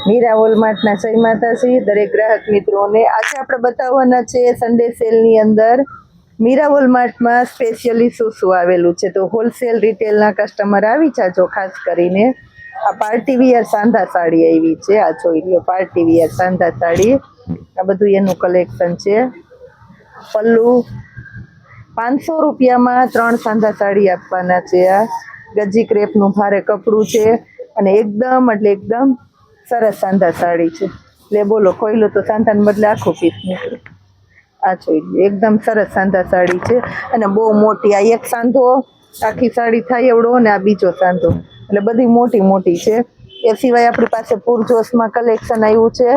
મીરા વોલમાર્ટના જય માતાજી દરેક ગ્રાહક મિત્રોને આજે આપણે બતાવવાના છે સન્ડે સેલની અંદર મીરા વોલમાર્ટમાં સ્પેશિયલી શું આવેલું છે તો હોલસેલ રિટેલના કસ્ટમર આવી જાજો ખાસ કરીને આ પાર્ટી વિયર સાંધા સાડી આવી છે આ જોઈ લો પાર્ટી વિયર સાંધા સાડી આ બધું એનું કલેક્શન છે પલ્લુ 500 રૂપિયામાં 3 સાંધા સાડી આપવાના છે આ ગજી ક્રેપનું ભારે કપડું છે અને એકદમ એટલે એકદમ સરસ સાંધા સાડી છે એટલે બોલો કોઈલો તો સાંધાને બદલે આખો પીસ નીકળે આ જોઈ લો એકદમ સરસ સાંધા સાડી છે અને બહુ મોટી આ એક સાંધો આખી સાડી થાય એવડો અને આ બીજો સાંધો એટલે બધી મોટી મોટી છે એ સિવાય આપણી પાસે પૂરજોશમાં કલેક્શન આવ્યું છે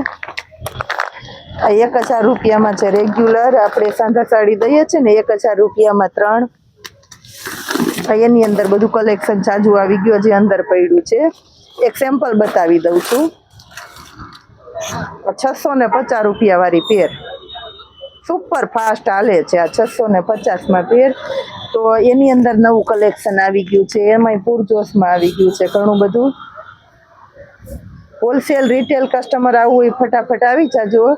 આ 1000 રૂપિયામાં છે રેગ્યુલર આપણે સાંધા સાડી દઈએ છીએ ને 1000 રૂપિયામાં 3 એની અંદર બધું કલેક્શન જાજુ આવી ગયું જે અંદર પડ્યું છે એક સેમ્પલ બતાવી દઉં છું 650 રૂપિયા વાળી પેર સુપર ફાસ્ટ હાલે છે આ 650માં પેર તો એની અંદર નવું કલેક્શન આવી ગયું છે એમાંય પૂરજોશમાં આવી ગયું છે ઘણું બધું હોલસેલ રિટેલ કસ્ટમર આવું હોય ફટાફટ આવી જાજો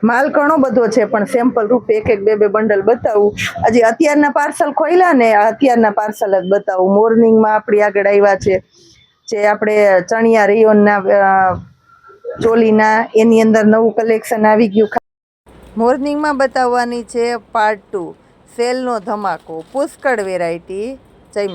માલ ઘણો બધો છે પણ સેમ્પલ રૂપે એક બે બંડલ બતાવું હજી અત્યારના પાર્સલ ખોલ્યા ને અત્યારના પાર્સલ જ બતાવું મોર્નિંગમાં આપણી આગળ આવ્યા છે જે આપણે ચણિયા રેયોનના ચોલીના એની અંદર નવું કલેક્શન આવી ગયું મોર્નિંગમાં બતાવવાની છે પાર્ટ 2 સેલનો ધમાકો પુષ્કળ વેરાયટી જય